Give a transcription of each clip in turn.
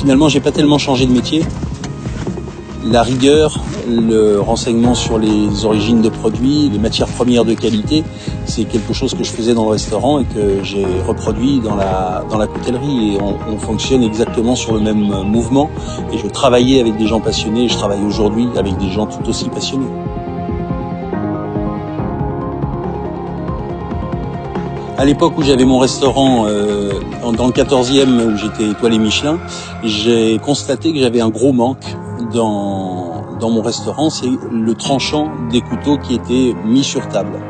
Finalement, j'ai pas tellement changé de métier. La rigueur, le renseignement sur les origines de produits, les matières premières de qualité, c'est quelque chose que je faisais dans le restaurant et que j'ai reproduit dans la coutellerie. Et on fonctionne exactement sur le même mouvement. Et je travaillais avec des gens passionnés et je travaille aujourd'hui avec des gens tout aussi passionnés. À l'époque où j'avais mon restaurant dans le 14e où j'étais étoilé Michelin, j'ai constaté que j'avais un gros manque dans mon restaurant, c'est le tranchant des couteaux qui était mis sur table.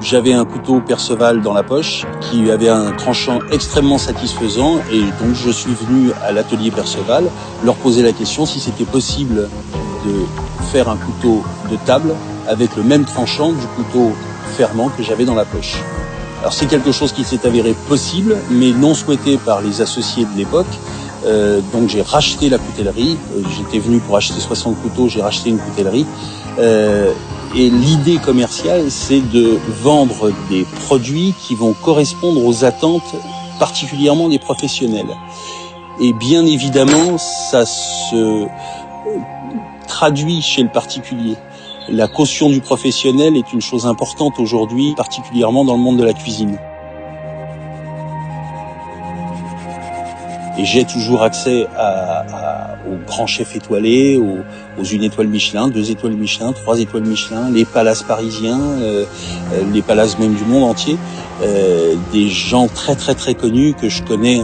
J'avais un couteau Perceval dans la poche qui avait un tranchant extrêmement satisfaisant et donc je suis venu à l'atelier Perceval leur poser la question si c'était possible de faire un couteau de table avec le même tranchant du couteau fermant que j'avais dans la poche. Alors c'est quelque chose qui s'est avéré possible, mais non souhaité par les associés de l'époque. Donc j'ai racheté la coutellerie. J'étais venu pour acheter 60 couteaux, j'ai racheté une coutellerie. Et l'idée commerciale, c'est de vendre des produits qui vont correspondre aux attentes, particulièrement des professionnels. Et bien évidemment, ça se traduit chez le particulier. La caution du professionnel est une chose importante aujourd'hui, particulièrement dans le monde de la cuisine. Et j'ai toujours accès aux grands chefs étoilés, aux 1 étoile Michelin, 2 étoiles Michelin, 3 étoiles Michelin, les palaces parisiens, les palaces même du monde entier, des gens très très très connus que je connais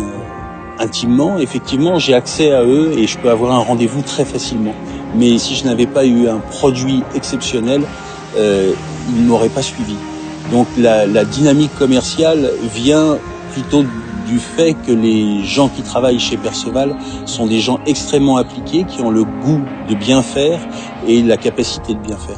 intimement. Effectivement, j'ai accès à eux et je peux avoir un rendez-vous très facilement. Mais si je n'avais pas eu un produit exceptionnel, ils ne m'auraient pas suivi. Donc la dynamique commerciale vient plutôt du fait que les gens qui travaillent chez Perceval sont des gens extrêmement appliqués, qui ont le goût de bien faire et la capacité de bien faire.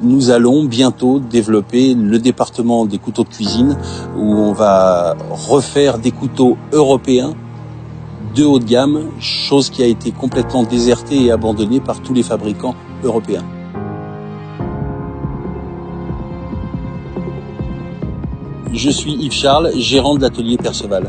Nous allons bientôt développer le département des couteaux de cuisine où on va refaire des couteaux européens de haut de gamme, chose qui a été complètement désertée et abandonnée par tous les fabricants européens. Je suis Yves Charles, gérant de l'atelier Perceval.